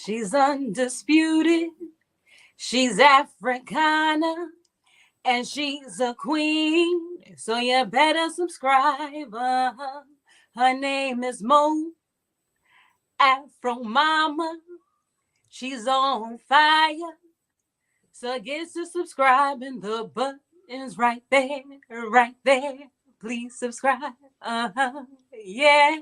She's undisputed. She's Africana. And she's a queen. So you better subscribe. Her name is Mo Afro Mama. She's on fire. So get to subscribing. The button's right there, right there. Please subscribe. Yeah.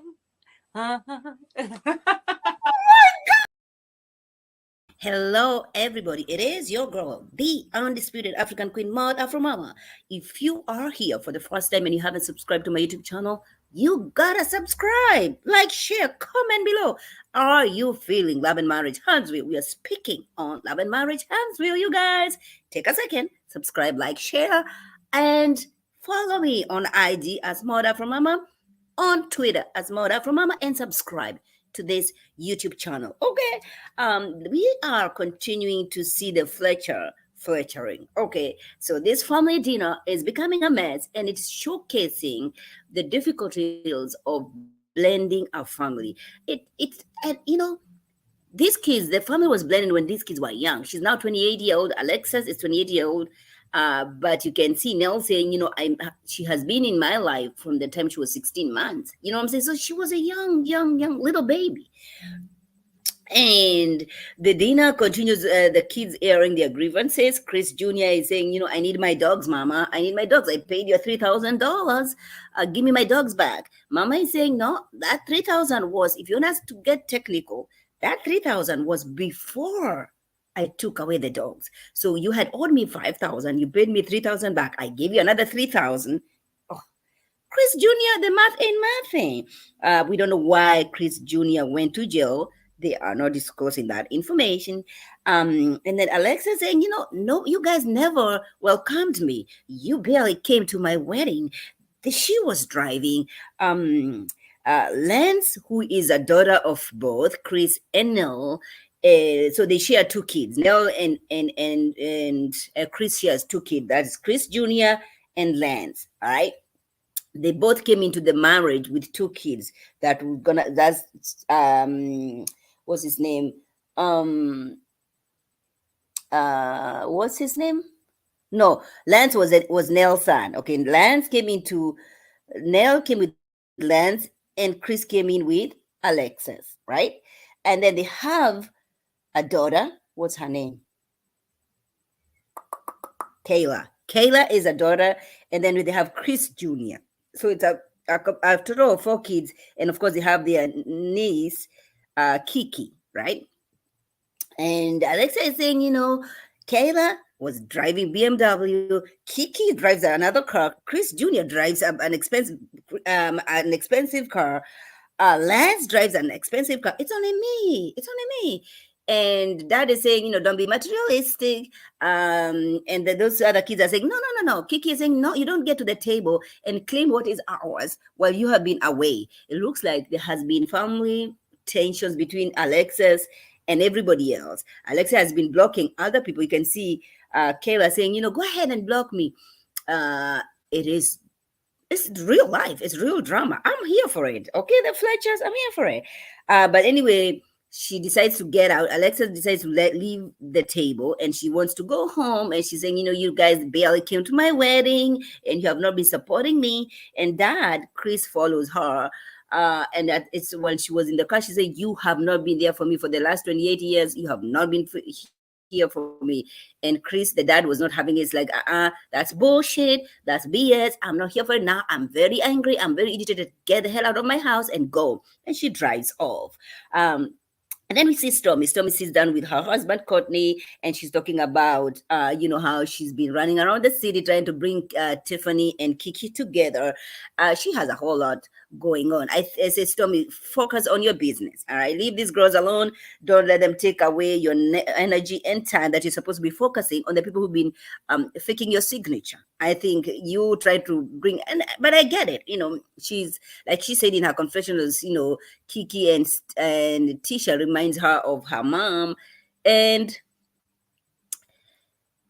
Hello, everybody. It is your girl, the undisputed African Queen, Maud Afro Mama. If you are here for the first time and you haven't subscribed to my YouTube channel, you gotta subscribe, like, share, comment below. Are you feeling love and marriage, Huntsville? We are speaking on love and marriage, Huntsville. You guys, take a second, subscribe, like, share, and follow me on IG as Maud Afro Mama, on Twitter as Maud Afro Mama, and subscribe to this YouTube channel. Okay, we are continuing to see the fletchering. Okay, so this family dinner is becoming a mess, and it's showcasing the difficulties of blending a family. These kids, the family was blending when these kids were young. She's now 28-year-old. Alexis is 28-year-old. But you can see Nell saying, she has been in my life from the time she was 16 months. You know what I'm saying? So she was a young little baby. And the dinner continues, the kids airing their grievances. Chris Jr. is saying, I need my dogs, Mama. I need my dogs. I paid you $3,000. Give me my dogs back. Mama is saying, no, that $3,000 was, if you want us to get technical, that $3,000 was before I took away the dogs. So you had owed me $5,000. You paid me $3,000 back. I gave you another $3,000. Oh, Chris Jr., the math ain't mathing. We don't know why Chris Jr. went to jail. They are not disclosing that information. And then Alexa saying, no, you guys never welcomed me. You barely came to my wedding. She was driving. Lance, who is a daughter of both Chris and Nell, so they share two kids. Nell and Chris shares two kids. That's Chris Jr. and Lance. All right. They both came into the marriage with two kids that were gonna. That's what's his name? What's his name? No, Lance was Nell's son. Okay, Nell came with Lance, and Chris came in with Alexis, right? And then they have a daughter. What's her name? Kayla. Kayla is a daughter, and then they have Chris Jr. So it's a total of 4 kids, and of course they have their niece, Kiki, right? And Alexa is saying, Kayla was driving BMW. Kiki drives another car. Chris Jr. drives an expensive car. Lance drives an expensive car. It's only me. And Dad is saying, don't be materialistic. And then those other kids are saying, no. Kiki is saying, no, you don't get to the table and claim what is ours while you have been away. It looks like there has been family tensions between Alexis and everybody else. Alexa has been blocking other people. You can see Kayla saying, go ahead and block me. It's real life. It's real drama. I'm here for it. Okay, the Fletchers, I'm here for it. But anyway, she decides to get out. Alexa decides to leave the table, and she wants to go home. And she's saying, you guys barely came to my wedding, and you have not been supporting me. And Dad, Chris, follows her. And that it's when she was in the car, she said, you have not been there for me for the last 28 years. You have not been here for me. And Chris, the dad, was not having it. It's like, that's bullshit. That's BS. I'm not here for it now. I'm very angry. I'm very irritated. Get the hell out of my house and go. And she drives off. And then we see Stormy. Stormy sits down with her husband, Courtney, and she's talking about, how she's been running around the city trying to bring Tiffany and Kiki together. She has a whole lot going on. I say, Stormy, focus on your business. All right, leave these girls alone. Don't let them take away your energy and time that you're supposed to be focusing on the people who've been faking your signature. I think you try to bring, but I get it. She's like she said in her confessionals. Kiki and Tisha reminds her of her mom and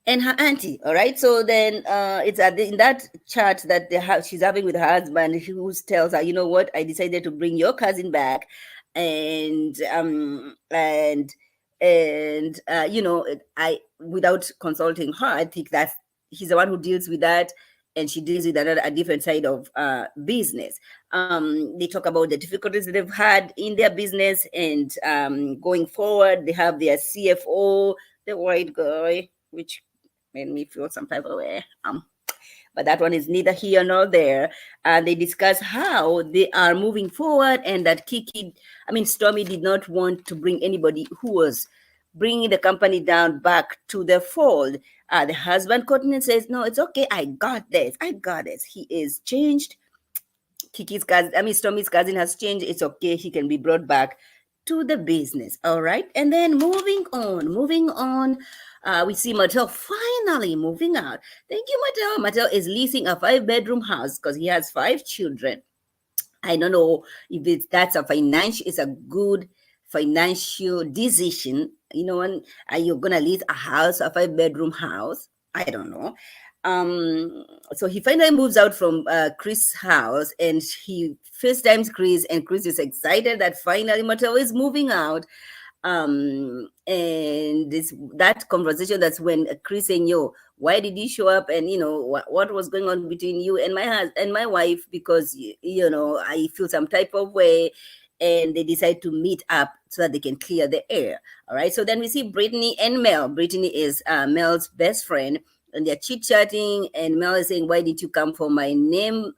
her auntie. All right, so then it's in that chat that she's having with her husband, who tells her, you know what, I decided to bring your cousin back, and And I, without consulting her, I think that's he's the one who deals with that, and she deals with another a different side of business. They talk about the difficulties that they've had in their business, and going forward, they have their CFO, the white guy, which made me feel some type of way. But that one is neither here nor there. And they discuss how they are moving forward, and that Stormy did not want to bring anybody who was bringing the company down back to the fold. The husband Courtney says, "No, it's okay. I got this. I got this. He is changed. Stormy's cousin has changed. It's okay. He can be brought back to the business." All right. And then moving on. We see Mattel finally moving out. Thank you, Mattel. Mattel is leasing a 5-bedroom house because he has 5 children. I don't know if it's a good financial decision. When you're gonna lease a house, a 5-bedroom house. I don't know. So he finally moves out from Chris' house, and he FaceTimes Chris, and Chris is excited that finally Mattel is moving out. And that conversation, that's when Chris saying, "Yo, why did you show up, and what was going on between you and my wife, because I feel some type of way." And they decide to meet up so that they can clear the air. All right, so then we see Brittany and Mel. Brittany is Mel's best friend, and they're chit-chatting, and Mel is saying, "Why did you come for my name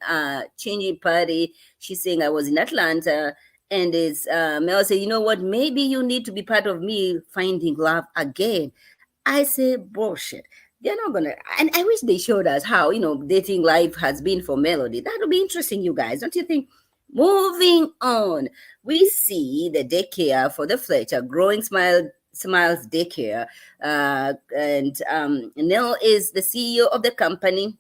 changing party?" She's saying, "I was in Atlanta." And it's Mel say, "You know what? Maybe you need to be part of me finding love again." I say, bullshit. They're not gonna. And I wish they showed us how dating life has been for Melody. That would be interesting, you guys, don't you think? Moving on, we see the daycare for the Fletcher, Growing Smiles Daycare, and Nell is the CEO of the company.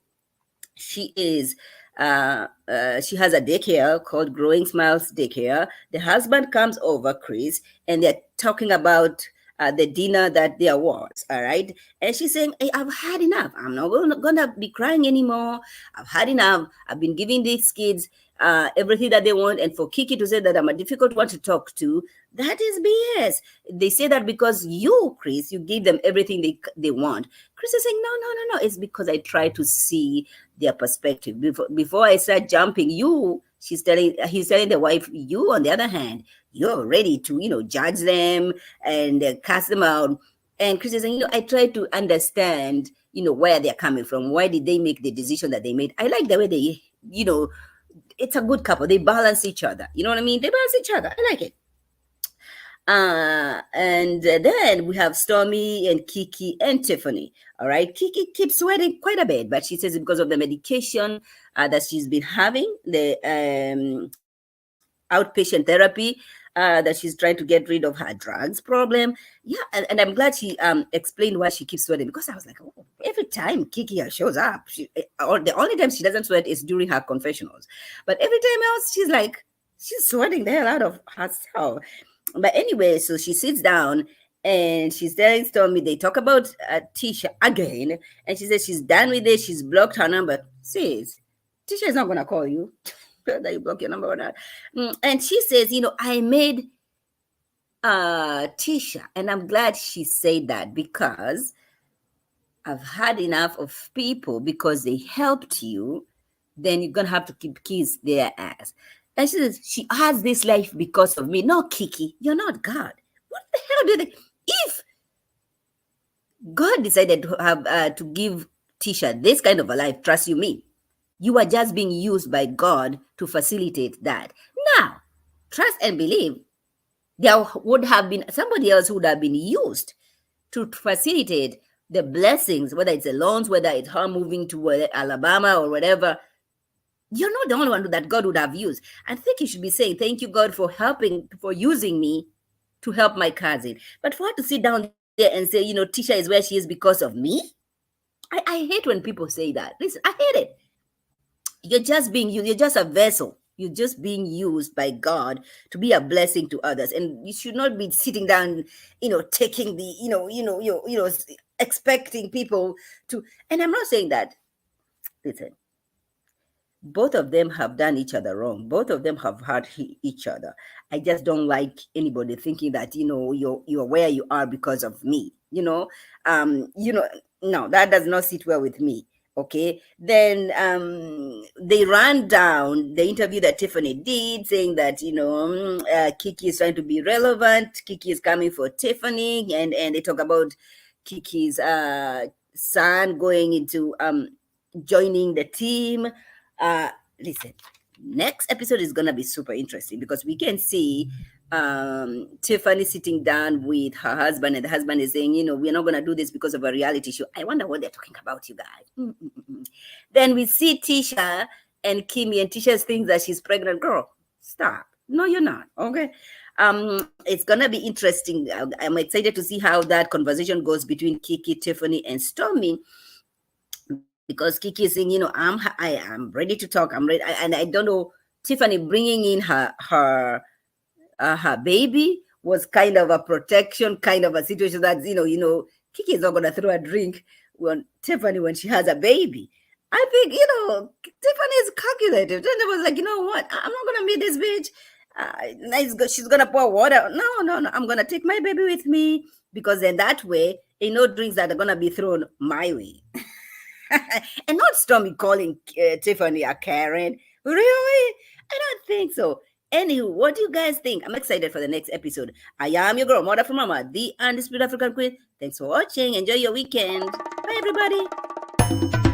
She has a daycare called Growing Smiles Daycare. The husband comes over, Chris, and they're talking about the dinner that there was. All right, and she's saying, "Hey, I've had enough. I'm not gonna be crying anymore. I've had enough. I've been giving these kids everything that they want, and for Kiki to say that I'm a difficult one to talk to, that is BS. They say that because you, Chris, you give them everything they want." Chris is saying, no. It's because I try to see their perspective before I start jumping. He's telling the wife, you, on the other hand, you're ready to judge them and cast them out. And Chris is saying, I try to understand where they're coming from. Why did they make the decision that they made? I like the way they it's a good couple. They balance each other. You know what I mean? They balance each other. I like it. And then we have Stormy and Kiki and Tiffany. All right, Kiki keeps sweating quite a bit, but she says it's because of the medication that she's been having, the outpatient therapy that she's trying to get rid of her drugs problem. Yeah, and I'm glad she explained why she keeps sweating, because I was like, oh, every time Kiki shows up, the only time she doesn't sweat is during her confessionals, but every time else she's sweating the hell out of herself. But anyway, so she sits down and she's telling Stormy, they talk about Tisha again, and she says she's done with it. She's blocked her number. Sis, Tisha is not going to call you whether you block your number or not. And she says, I made Tisha, and I'm glad she said that, because I've had enough of people, because they helped you, then you're going to have to keep kiss their ass. And she says, she has this life because of me. No, Kiki, you're not God. What the hell do they... If God decided to have to give Tisha this kind of a life, trust me, you are just being used by God to facilitate that. Now, trust and believe, there would have been somebody else who would have been used to facilitate the blessings, whether it's the loans, whether it's her moving to Alabama or whatever. You're not the only one that God would have used. I think you should be saying, thank you, God, for using me to help my cousin. But for her to sit down there and say, Tisha is where she is because of me, I hate when people say that. Listen, I hate it. You're just being used. You're just a vessel. You're just being used by God to be a blessing to others. And you should not be sitting down, taking the, expecting people to. And I'm not saying that. Listen. both of them have done each other wrong. Both of them have hurt each other. I just don't like anybody thinking that, you're where you are because of me. No, that does not sit well with me. Okay. Then they ran down the interview that Tiffany did, saying that Kiki is trying to be relevant. Kiki is coming for Tiffany, and they talk about Kiki's son going into joining the team. Listen, next episode is gonna be super interesting because we can see Tiffany sitting down with her husband, and the husband is saying, we're not gonna do this because of a reality show. I wonder what they're talking about, you guys. Then we see Tisha and Kimmy, and Tisha thinks that she's pregnant. Girl, stop. No, you're not. Okay. It's gonna be interesting. I'm excited to see how that conversation goes between Kiki, Tiffany, and Stormy, because Kiki is saying, I am ready to talk. I'm ready, and I don't know. Tiffany bringing in her baby was kind of a protection, kind of a situation that Kiki is not gonna throw a drink when Tiffany when she has a baby. I think Tiffany is calculated. And it was like, you know what? I'm not gonna meet this bitch. She's gonna pour water. No. I'm gonna take my baby with me, because then that way, no drinks that are gonna be thrown my way. And not Stormy calling Tiffany a Karen. Really? I don't think so. Anywho, what do you guys think? I'm excited for the next episode. I am your girl, Mother from Mama, the Undisputed African Queen. Thanks for watching. Enjoy your weekend. Bye, everybody.